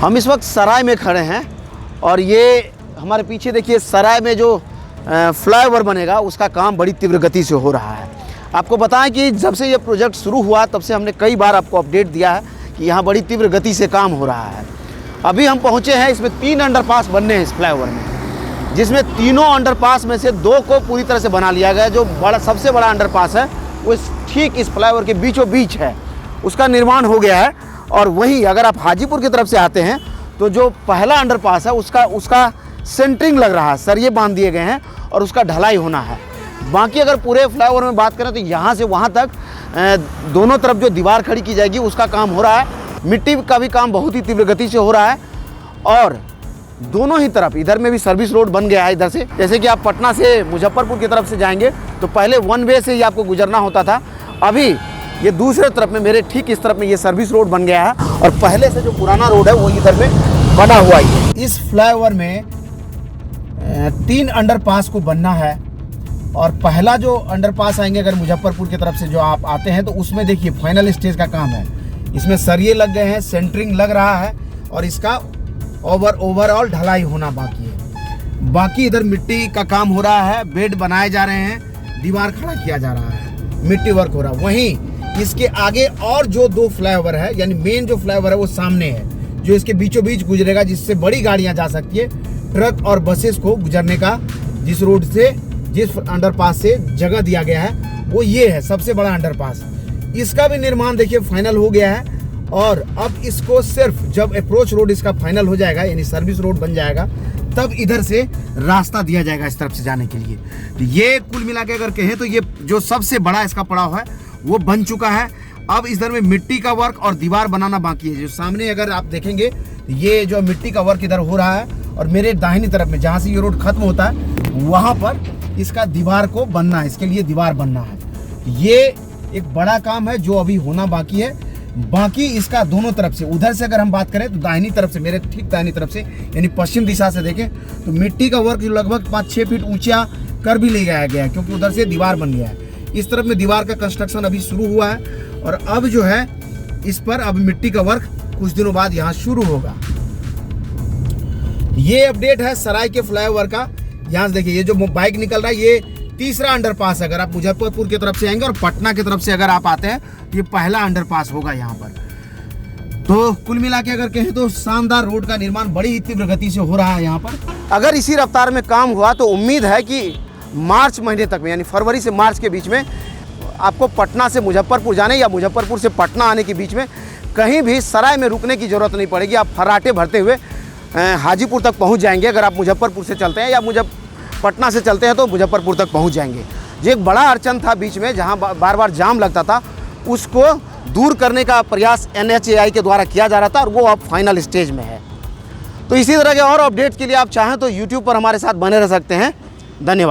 हम इस वक्त सराय में खड़े हैं और ये हमारे पीछे देखिए सराय में जो फ्लाईओवर बनेगा उसका काम बड़ी तीव्र गति से हो रहा है। आपको बताएं कि जब से ये प्रोजेक्ट शुरू हुआ तब से हमने कई बार आपको अपडेट दिया है कि यहाँ बड़ी तीव्र गति से काम हो रहा है। अभी हम पहुँचे हैं, इसमें 3 अंडरपास बनने हैं इस फ्लाईओवर में, जिसमें तीनों अंडरपास में से 2 को पूरी तरह से बना लिया गया। जो सबसे बड़ा अंडरपास है वो ठीक इस फ्लाईओवर के बीचों बीच है, उसका निर्माण हो गया है। और वहीं अगर आप हाजीपुर की तरफ से आते हैं तो जो पहला अंडरपास है उसका सेंटरिंग लग रहा है, सरिये बांध दिए गए हैं और उसका ढलाई होना है। बाकी अगर पूरे फ्लाईओवर में बात करें तो यहाँ से वहाँ तक दोनों तरफ जो दीवार खड़ी की जाएगी उसका काम हो रहा है। मिट्टी का भी काम बहुत ही तीव्र गति से हो रहा है और दोनों ही तरफ इधर में भी सर्विस रोड बन गया है। इधर से जैसे कि आप पटना से मुजफ्फरपुर की तरफ से जाएंगे तो पहले 1 वे से ही आपको गुजरना होता था, अभी ये दूसरे तरफ में मेरे ठीक इस तरफ में ये सर्विस रोड बन गया है और पहले से जो पुराना रोड है वो इधर में बना हुआ है। इस फ्लाईओवर में 3 अंडरपास को बनना है और पहला जो अंडरपास आएंगे अगर मुजफ्फरपुर की तरफ से जो आप आते हैं तो उसमें देखिए फाइनल स्टेज का काम है। इसमें सरिये लग गए हैं, सेंटरिंग लग रहा है और इसका ओवरऑल ढलाई होना बाकी है। बाकी इधर मिट्टी का काम हो रहा है, बेड बनाए जा रहे हैं, दीवार खड़ा किया जा रहा है, मिट्टी वर्क हो रहा है। वहीं इसके आगे और जो 2 फ्लाईओवर है, यानी मेन जो फ्लाईओवर है वो सामने है, जो इसके बीचों बीच गुजरेगा, जिससे बड़ी गाड़ियां जा सकती है, ट्रक और बसेस को गुजरने का जिस रोड से जिस अंडरपास से जगह दिया गया है वो ये है सबसे बड़ा अंडरपास। इसका भी निर्माण देखिए फाइनल हो गया है और अब इसको सिर्फ जब अप्रोच रोड इसका फाइनल हो जाएगा यानी सर्विस रोड बन जाएगा तब इधर से रास्ता दिया जाएगा इस तरफ से जाने के लिए। तो ये कुल मिला के अगर कहें तो ये जो सबसे बड़ा इसका पड़ाव है वो बन चुका है। अब इधर में मिट्टी का वर्क और दीवार बनाना बाकी है। जो सामने अगर आप देखेंगे ये जो मिट्टी का वर्क इधर हो रहा है और मेरे दाहिनी तरफ में जहाँ से ये रोड खत्म होता है वहाँ पर इसका दीवार को बनना है, इसके लिए दीवार बनना है। ये एक बड़ा काम है जो अभी होना बाकी है। बाकी इसका दोनों तरफ से, उधर से अगर हम बात करें तो दाहिनी तरफ से, मेरे ठीक दाहिनी तरफ से यानी पश्चिम दिशा से देखें तो मिट्टी का वर्क लगभग 5-6 फीट ऊंचा कर भी ले जाया गया है क्योंकि उधर से दीवार बन गया है। इस तरफ में दीवार का कंस्ट्रक्शन अभी शुरू हुआ है और अब जो है इस पर अब मिट्टी का वर्क कुछ दिनों बाद यहाँ शुरू होगा। ये अपडेट है सराय के फ्लाईओवर का। यहाँ से देखिए ये जो बाइक निकल रहा है ये तीसरा अंडरपास है। अगर आप मुजफ्फरपुर की तरफ से आएंगे और पटना की तरफ से अगर आप आते हैं तो ये पहला अंडरपास होगा यहाँ पर। तो कुल मिला के अगर कहें तो शानदार रोड का निर्माण बड़ी ही तीव्र गति से हो रहा है यहाँ पर। अगर इसी रफ्तार में काम हुआ तो उम्मीद है कि मार्च महीने तक में यानी फरवरी से मार्च के बीच में आपको पटना से मुजफ्फरपुर जाने या मुजफ्फरपुर से पटना आने के बीच में कहीं भी सराय में रुकने की ज़रूरत नहीं पड़ेगी। आप फर्राटे भरते हुए हाजीपुर तक पहुंच जाएंगे। अगर आप मुजफ्फरपुर से चलते हैं या पटना से चलते हैं तो मुजफ्फरपुर तक पहुंच जाएंगे। जो एक बड़ा अड़चन था बीच में जहां बार बार जाम लगता था उसको दूर करने का प्रयास NHAI के द्वारा किया जा रहा था और वो अब फाइनल स्टेज में है। तो इसी तरह के और अपडेट के लिए आप चाहें तो YouTube पर हमारे साथ बने रह सकते हैं। धन्यवाद।